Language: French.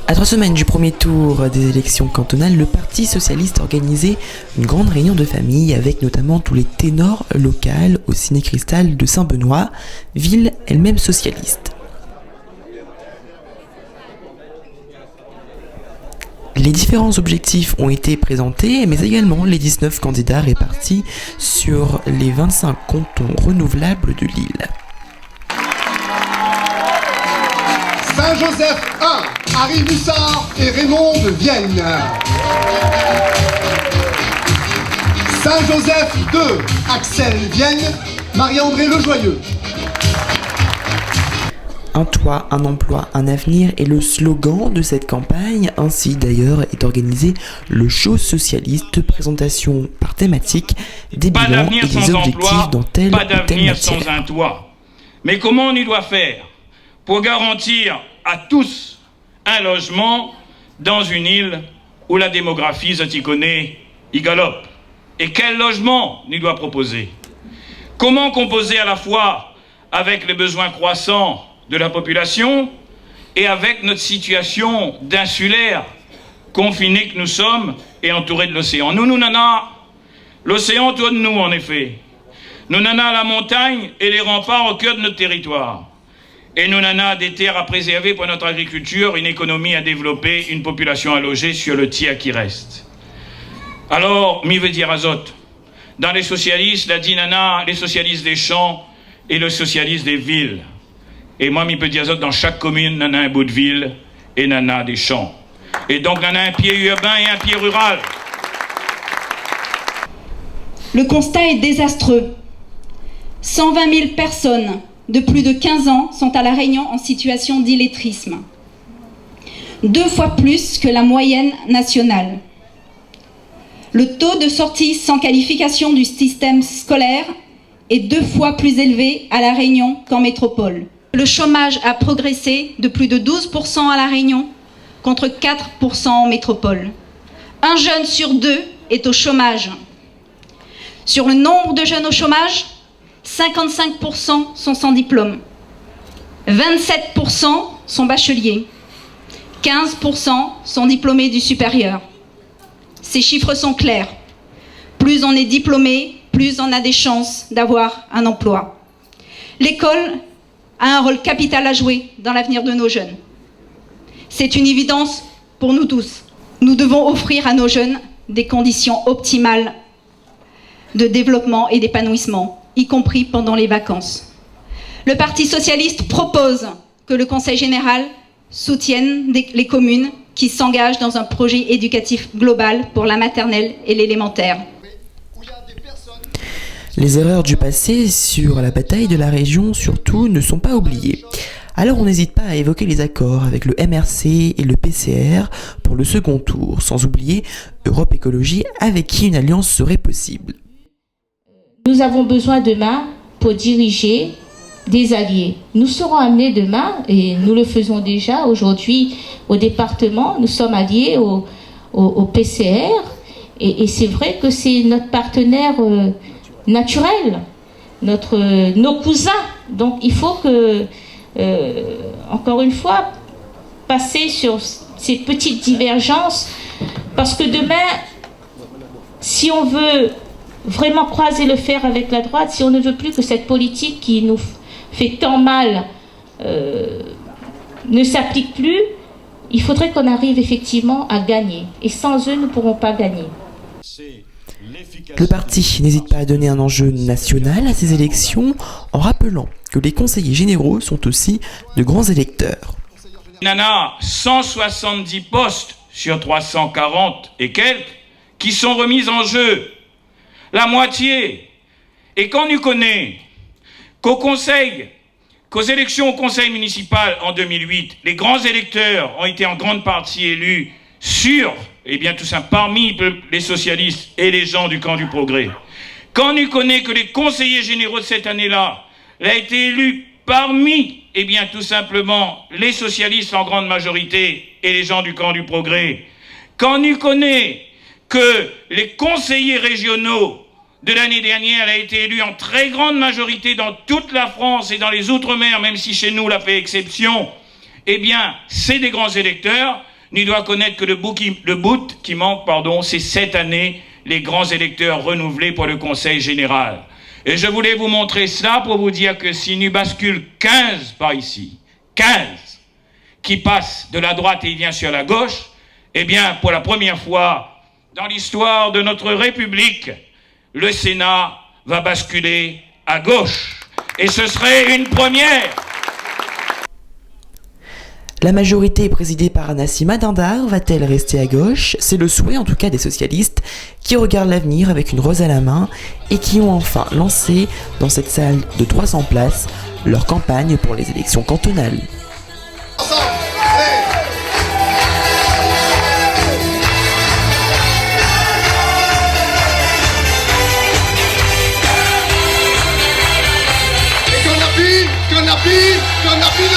À 3 semaines du premier tour des élections cantonales, le Parti socialiste a organisé une grande réunion de famille avec notamment tous les ténors locaux au Ciné Cristal de Saint-Benoît, ville elle-même socialiste. Les différents objectifs ont été présentés, mais également les 19 candidats répartis sur les 25 cantons renouvelables de l'île. Saint-Joseph 1, Harry Bussard et Raymond de Vienne. Saint-Joseph 2, Axel Vienne, Marie-André Lejoyeux. Un toit, un emploi, un avenir est le slogan de cette campagne. Ainsi d'ailleurs est organisé le show socialiste, présentation par thématique, des bilans et des objectifs dans telle ou telle matière. Pas d'avenir sans un toit. Mais comment on y doit faire pour garantir à tous un logement dans une île où la démographie, ça t'y connaît, y galope. Et quel logement on y doit proposer? Comment composer à la fois avec les besoins croissants de la population et avec notre situation d'insulaire, confinés que nous sommes et entourés de l'océan. Nous nana, l'océan autour de nous en effet. Nous nana la montagne et les remparts au cœur de notre territoire. Et nous nana des terres à préserver pour notre agriculture, une économie à développer, une population à loger sur le tiers qui reste. Alors, mi veut dire azote. Dans les socialistes, la dit nana, les socialistes des champs et le socialiste des villes. Et moi, mi peut dire azote, dans chaque commune, nana un bout de ville et nana des champs. Et donc, nana un pied urbain et un pied rural. Le constat est désastreux. 120 000 personnes de plus de 15 ans sont à La Réunion en situation d'illettrisme. 2 fois plus que la moyenne nationale. Le taux de sortie sans qualification du système scolaire est 2 fois plus élevé à La Réunion qu'en métropole. Le chômage a progressé de plus de 12% à La Réunion contre 4% en métropole. Un jeune sur 2 est au chômage. Sur le nombre de jeunes au chômage, 55% sont sans diplôme, 27% sont bacheliers, 15% sont diplômés du supérieur. Ces chiffres sont clairs. Plus on est diplômé, plus on a des chances d'avoir un emploi. L'école a un rôle capital à jouer dans l'avenir de nos jeunes. C'est une évidence pour nous tous. Nous devons offrir à nos jeunes des conditions optimales de développement et d'épanouissement, y compris pendant les vacances. Le Parti socialiste propose que le Conseil général soutienne les communes qui s'engagent dans un projet éducatif global pour la maternelle et l'élémentaire. Les erreurs du passé sur la bataille de la région, surtout, ne sont pas oubliées. Alors on n'hésite pas à évoquer les accords avec le MRC et le PCR pour le second tour, sans oublier Europe Écologie avec qui une alliance serait possible. Nous avons besoin demain pour diriger des alliés. Nous serons amenés demain, et nous le faisons déjà aujourd'hui au département, nous sommes alliés au PCR, et c'est vrai que c'est notre partenaire naturel, nos cousins. Donc il faut que, encore une fois, passer sur ces petites divergences, parce que demain, si on veut vraiment croiser le fer avec la droite, si on ne veut plus que cette politique qui nous fait tant mal ne s'applique plus, il faudrait qu'on arrive effectivement à gagner. Et sans eux, nous ne pourrons pas gagner. Le parti n'hésite pas à donner un enjeu national à ces élections en rappelant que les conseillers généraux sont aussi de grands électeurs. Nana, 170 postes sur 340 et quelques qui sont remis en jeu. La moitié. Et quand on connaît qu'aux élections au conseil municipal en 2008, les grands électeurs ont été en grande partie élus tout ça, parmi les socialistes et les gens du camp du progrès. Quand on connaît que les conseillers généraux de cette année-là ont été élus parmi, tout simplement, les socialistes en grande majorité et les gens du camp du progrès. Quand on connaît que les conseillers régionaux de l'année dernière a été élu en très grande majorité dans toute la France et dans les Outre-mer, même si chez nous, la fait exception, c'est des grands électeurs. n'y doit connaître que le bout qui manque, c'est cette année les grands électeurs renouvelés pour le Conseil général. Et je voulais vous montrer cela pour vous dire que s'il n'y bascule 15 par ici, 15 qui passent de la droite et il vient sur la gauche, eh bien, pour la première fois dans l'histoire de notre République, le Sénat va basculer à gauche. Et ce serait une première. La majorité présidée par Nassima Dindar va-t-elle rester à gauche? C'est le souhait en tout cas des socialistes qui regardent l'avenir avec une rose à la main et qui ont enfin lancé dans cette salle de 300 places leur campagne pour les élections cantonales. Qu'on appuie,